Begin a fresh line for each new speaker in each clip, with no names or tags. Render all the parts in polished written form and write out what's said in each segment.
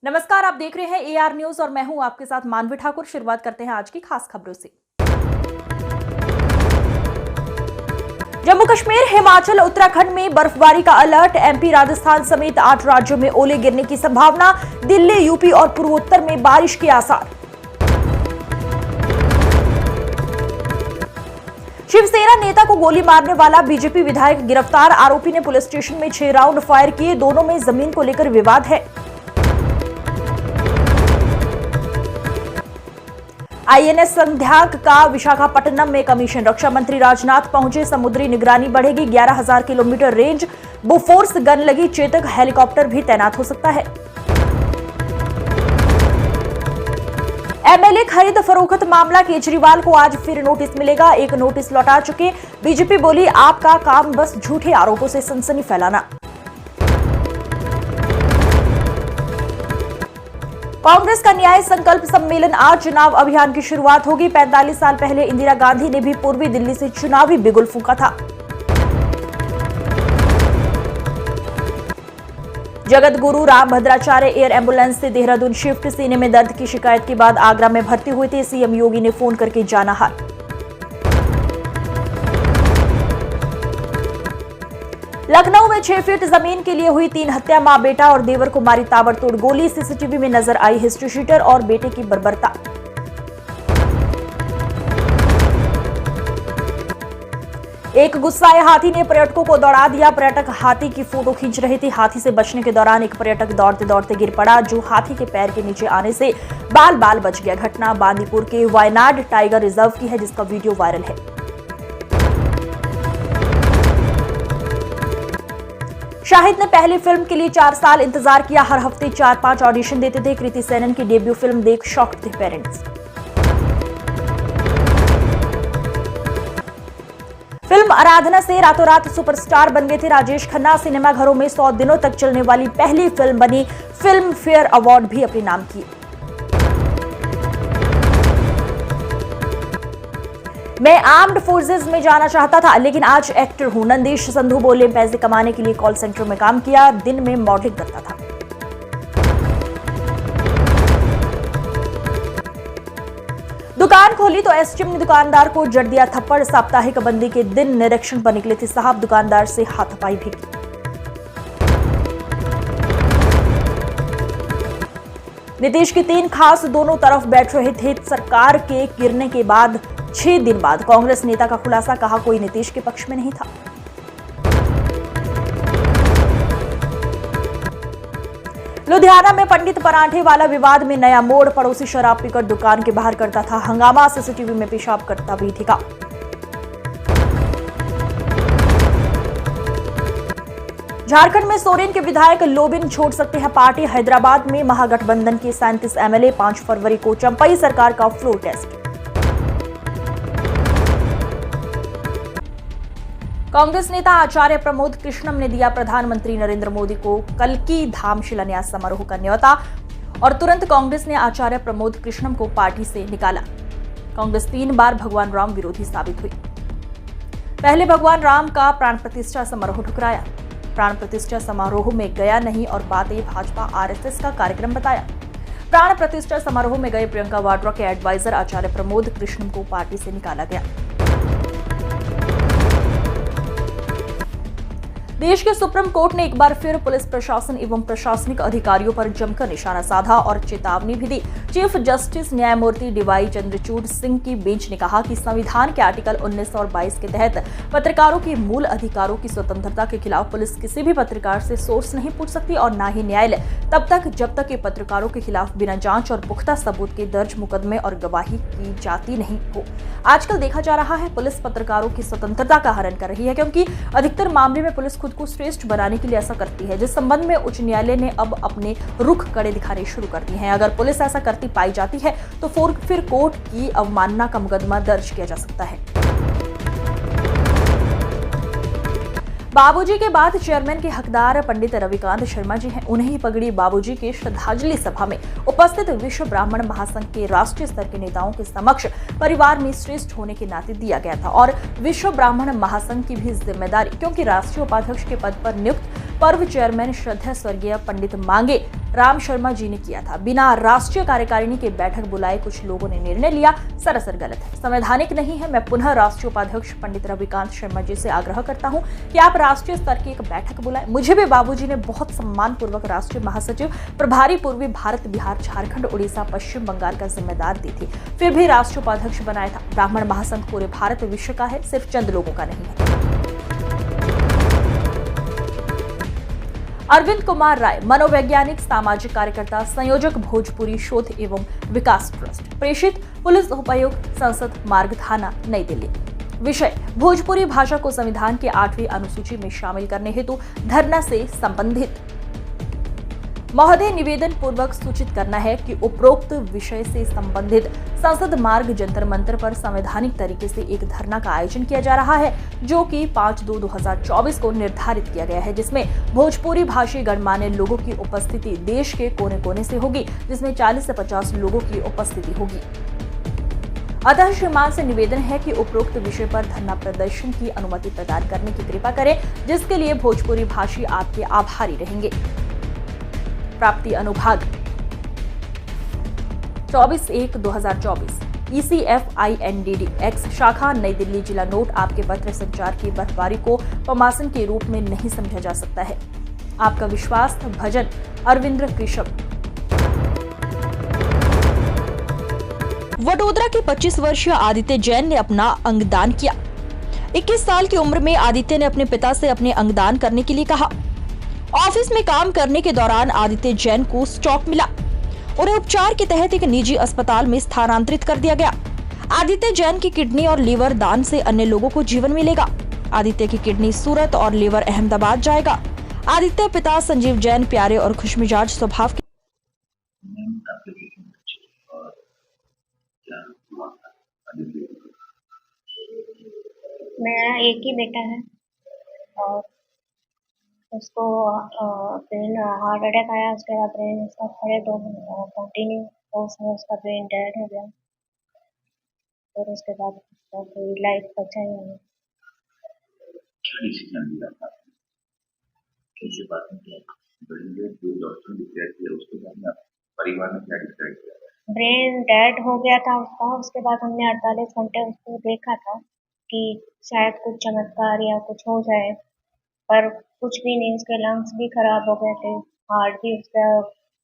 नमस्कार, आप देख रहे हैं एआर न्यूज और मैं हूं आपके साथ मानवी ठाकुर। शुरुआत करते हैं आज की खास खबरों से। जम्मू कश्मीर, हिमाचल, उत्तराखंड में बर्फबारी का अलर्ट। एमपी, राजस्थान समेत 8 राज्यों में ओले गिरने की संभावना। दिल्ली, यूपी और पूर्वोत्तर में बारिश के आसार। शिवसेना नेता को गोली मारने वाला बीजेपी विधायक गिरफ्तार। आरोपी ने पुलिस स्टेशन में 6 राउंड फायर किए। दोनों में जमीन को लेकर विवाद है। आईएनएस संध्याक का विशाखापट्टनम में कमीशन। रक्षा मंत्री राजनाथ पहुंचे। समुद्री निगरानी बढ़ेगी। 11,000 किलोमीटर रेंज। बोफोर्स गन लगी। चेतक हेलीकॉप्टर भी तैनात हो सकता है। एमएलए खरीद फरोख्त मामला, केजरीवाल को आज फिर नोटिस मिलेगा। एक नोटिस लौटा चुके। बीजेपी बोली, आपका काम बस झूठे आरोपों से सनसनी फैलाना। कांग्रेस का न्याय संकल्प सम्मेलन आज। चुनाव अभियान की शुरुआत होगी। 45 साल पहले इंदिरा गांधी ने भी पूर्वी दिल्ली से चुनावी बिगुल फूंका था। जगत गुरु राम भद्राचार्य एयर एम्बुलेंस से देहरादून शिफ्ट। सीने में दर्द की शिकायत के बाद आगरा में भर्ती हुए थे। सीएम योगी ने फोन करके जाना हाल। लखनऊ में 6 फीट जमीन के लिए हुई 3 हत्या। मां, बेटा और देवर को मारी ताबड़तोड़ गोली। सीसीटीवी में नजर आई हिस्ट्री शीटर और बेटे की बर्बरता। एक गुस्साए हाथी ने पर्यटकों को दौड़ा दिया। पर्यटक हाथी की फोटो खींच रहे थे। हाथी से बचने के दौरान एक पर्यटक दौड़ते दौड़ते गिर पड़ा, जो हाथी के पैर के नीचे आने से बाल बाल बच गया। घटना बांदीपुर के वायनाड टाइगर रिजर्व की है, जिसका वीडियो वायरल है। शाहिद ने पहली फिल्म के लिए 4 साल इंतजार किया। हर हफ्ते 4-5 ऑडिशन देते थे। कृति सेनन की डेब्यू फिल्म देख शॉक्ड थे पेरेंट्स। फिल्म आराधना से रातों रात सुपरस्टार बन गए थे राजेश खन्ना। सिनेमा घरों में 100 दिनों तक चलने वाली पहली फिल्म बनी। फिल्म फेयर अवार्ड भी अपने नाम किए। मैं आर्म्ड फोर्सेस में जाना चाहता था, लेकिन आज एक्टर हूं। नंदीश संधू बोले, पैसे कमाने के लिए कॉल सेंटर में काम किया। दिन में मॉडलिंग करता था। दुकान खोली तो एसडीएम ने दुकानदार को जड़ दिया थप्पड़। साप्ताहिक बंदी के दिन निरीक्षण पर निकले थे साहब। दुकानदार से हाथापाई भी की। नीतीश की 3 खास दोनों तरफ बैठ रहे थे। सरकार के गिरने के बाद 6 दिन बाद कांग्रेस नेता का खुलासा, कहा कोई नीतीश के पक्ष में नहीं था। लुधियाना में पंडित परांठे वाला विवाद में नया मोड़। पड़ोसी शराब पीकर दुकान के बाहर करता था हंगामा। सीसीटीवी में पेशाब करता भी दिखा। झारखंड में सोरेन के विधायक लोबिन छोड़ सकते हैं पार्टी। हैदराबाद में महागठबंधन के 37 एमएलए। 5 फरवरी को चंपई सरकार का फ्लोर टेस्ट। कांग्रेस नेता आचार्य प्रमोद कृष्णम ने दिया प्रधानमंत्री नरेंद्र मोदी को कल्की धाम शिलान्यास समारोह का न्योता और तुरंत कांग्रेस ने आचार्य प्रमोद कृष्णम को पार्टी से निकाला। कांग्रेस 3 बार भगवान राम विरोधी साबित हुई। पहले भगवान राम का प्राण प्रतिष्ठा समारोह ठुकराया। प्राण प्रतिष्ठा समारोह में गया नहीं और बातें भाजपा आरएसएस का कार्यक्रम बताया। प्राण प्रतिष्ठा समारोह में गए प्रियंका वाड्रा के एडवाइजर आचार्य प्रमोद कृष्णम को पार्टी से निकाला गया। देश के सुप्रीम कोर्ट ने एक बार फिर पुलिस प्रशासन एवं प्रशासनिक अधिकारियों पर जमकर निशाना साधा और चेतावनी भी दी। चीफ जस्टिस न्यायमूर्ति डीवाई चंद्रचूड़ सिंह की बेंच ने कहा कि संविधान के आर्टिकल 19 और 22 के तहत पत्रकारों के मूल अधिकारों की स्वतंत्रता के खिलाफ पुलिस किसी भी पत्रकार से सोर्स नहीं पूछ सकती और न ही न्यायालय तब तक जब तक ये पत्रकारों के खिलाफ बिना जांच और पुख्ता सबूत के दर्ज मुकदमे और गवाही की जाती नहीं हो। आजकल देखा जा रहा है पुलिस पत्रकारों की स्वतंत्रता का हनन कर रही है, क्योंकि अधिकतर मामले में पुलिस खुद को श्रेष्ठ बनाने के लिए ऐसा करती है, जिस संबंध में उच्च न्यायालय ने अब अपने रुख कड़े दिखाने शुरू कर दिए हैं। अगर पुलिस ऐसा करती पाई जाती है तो फिर कोर्ट की अवमानना का मुकदमा दर्ज किया जा सकता है। बाबूजी के बाद चेयरमैन के हकदार पंडित रविकांत शर्मा जी हैं। उन्हें ही पगड़ी बाबूजी के श्रद्धांजलि सभा में उपस्थित विश्व ब्राह्मण महासंघ के राष्ट्रीय स्तर के नेताओं के समक्ष परिवार में श्रेष्ठ होने के नाते दिया गया था और विश्व ब्राह्मण महासंघ की भी जिम्मेदारी, क्योंकि राष्ट्रीय उपाध्यक्ष के पद पर नियुक्त पर्व चेयरमैन श्रद्धेय स्वर्गीय पंडित मांगे राम शर्मा जी ने किया था। बिना राष्ट्रीय कार्यकारिणी की बैठक बुलाए कुछ लोगों ने निर्णय लिया, सरासर गलत है, संवैधानिक नहीं है। मैं पुनः राष्ट्रीय उपाध्यक्ष पंडित रविकांत शर्मा जी से आग्रह करता हूं कि आप राष्ट्रीय स्तर की एक बैठक बुलाएं। मुझे भी बाबूजी ने बहुत सम्मान पूर्वक राष्ट्रीय महासचिव, प्रभारी पूर्वी भारत, बिहार, झारखंड, उड़ीसा, पश्चिम बंगाल का जिम्मेदार दी थी, फिर भी राष्ट्रीय उपाध्यक्ष बनाया था। ब्राह्मण महासंघ पूरे भारत विश्व का है, सिर्फ चंद लोगों का नहीं है। अरविंद कुमार राय, मनोवैज्ञानिक, सामाजिक कार्यकर्ता, संयोजक, भोजपुरी शोध एवं विकास ट्रस्ट, प्रेषित पुलिस उपायुक्त, संसद मार्ग थाना, नई दिल्ली। विषय: भोजपुरी भाषा को संविधान के 8वीं अनुसूची में शामिल करने हेतु धरना से संबंधित महोदय निवेदन पूर्वक सूचित करना है कि उपरोक्त विषय से संबंधित संसद मार्ग जंतर मंतर पर संवैधानिक तरीके से एक धरना का आयोजन किया जा रहा है, जो कि 5/2/2024 को निर्धारित किया गया है, जिसमें भोजपुरी भाषी गणमान्य लोगों की उपस्थिति देश के कोने कोने से होगी, जिसमें 40 से 50 लोगों की उपस्थिति होगी। अतः श्रीमान से निवेदन है कि उपरोक्त विषय पर धरना प्रदर्शन की अनुमति प्रदान करने की कृपा करें, जिसके लिए भोजपुरी भाषी आपके आभारी रहेंगे। प्राप्ति अनुभाग 24/1/2024 ECFINDD X शाखा, नई दिल्ली। जिला नोट: आपके पत्र संचार की बर्फबारी को पमासन के रूप में नहीं समझा जा सकता है। आपका विश्वास, भजन, अरविंद कृष्ण। वडोदरा के 25 वर्षीय आदित्य जैन ने अपना अंगदान किया। 21 साल की उम्र में आदित्य ने अपने पिता से अपने अंगदान करने के लिए कहा। ऑफिस में काम करने के दौरान आदित्य जैन को स्ट्रोक मिला। उन्हें उपचार के तहत एक निजी अस्पताल में स्थानांतरित कर दिया गया। आदित्य जैन की किडनी और लीवर दान से अन्य लोगों को जीवन मिलेगा। आदित्य की किडनी सूरत और लीवर अहमदाबाद जाएगा। आदित्य पिता संजीव जैन प्यारे और खुशमिजाज स्वभाव के।
मेरा एक ही बेटा है और उसको ब्रेन हार्ट अटैक आया। उसके बाद ब्रेन उसका खड़े 2 कंटिन्यू तो उसमें उसका ब्रेन डेड हो गया। और उसके बाद उसका कोई लाइफ बचा ही नहीं।
क्या डिसीजन लिया था? कैसे बात किया? ब्रेन जो डॉक्टर ने डिसाइड किया उसके बाद में परिवार ने क्या डिसाइड किया?
ब्रेन डेड हो गया था उसका। उसके बाद हमने 48 घंटे उसको देखा था कि शायद कुछ चमत्कार या कुछ हो जाए, पर कुछ भी नहीं। उसके लंग्स भी खराब हो गए थे, हार्ट भी उसका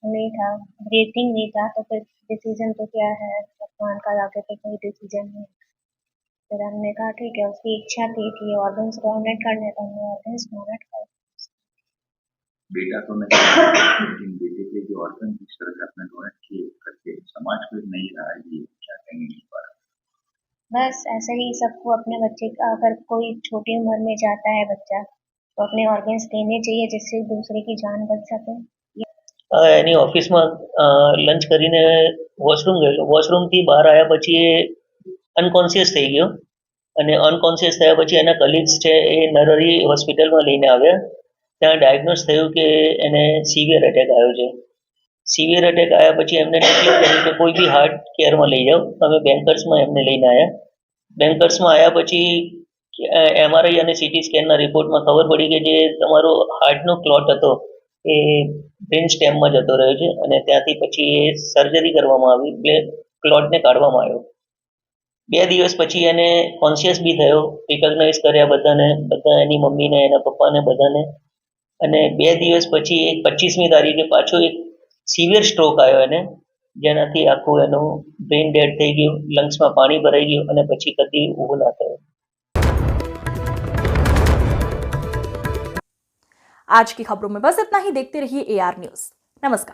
नहीं था, ब्रीथिंग नहीं था। तो फिर डिसीजन तो क्या है, भगवान का आगे पे कोई डिसीजन नहीं। फिर हमने कहा ठीक है, उसकी इच्छा थी कि ऑर्गन्स डोनेट करने, तो हमने ऑर्गन्स डोनेट कर।
बेटा तो नहीं, लेकिन बेटे के जो ऑर्गन जिस तरह से अपने डोनेट किए करके समाज को नहीं रहा है, ये क्या कहेंगे इस बारे में?
बस ऐसे ही सबको अपने बच्चे का, अगर कोई छोटी उम्र में जाता है बच्चा, तो अपने ऑर्गन्स देने चाहिए जिससे दूसरे की जान बच सके।
એની ઓફિસમાં લંચ કરીને વોશરૂમ ગયેલો. વોશરૂમથી બહાર આવ્યા પછી એ અનકોન્શિયસ થઈ ગયો અને અનકોન્શિયસ થયા પછી એના કલીગ્સ છે એ નરહરી હોસ્પિટલમાં લઈને આવ્યા. ત્યાં ડાયગ્નોસ થયું કે એને સિવિયર એટેક આવ્યો છે. સિવિયર એટેક આવ્યા પછી એમને નક્કી કર્યું કે કોઈ બી હાર્ટ કેરમાં લઈ જાઓ. અમે બેન્કર્સમાં એમને લઈને આવ્યા. બેન્કર્સમાં આવ્યા પછી MRI અને CT સ્કેનના રિપોર્ટમાં ખબર પડી કે જે તમારો હાર્ટનો ક્લોટ હતો એ બ્રેન સ્ટેમમાં જતો રહ્યો છે અને ત્યાંથી પછી એ સર્જરી કરવામાં આવી, ક્લોટને કાઢવામાં આવ્યો. 2 દિવસ પછી એને કોન્શિયસ બી થયો, રિકોગ્નાઇઝ કર્યા બધાને, બધા એની મમ્મીને, એના પપ્પાને, બધાને. અને 2 દિવસ પછી 25મી તારીખે પાછો એક સિવિયર સ્ટ્રોક આવ્યો એને, જેનાથી આખું એનું બ્રેન ડેડ થઈ ગયું, લંગ્સમાં પાણી ભરાઈ ગયું અને પછી કદી ઊભો ના થયો.
आज की खबरों में बस इतना ही। देखते रहिए AR न्यूज। नमस्कार।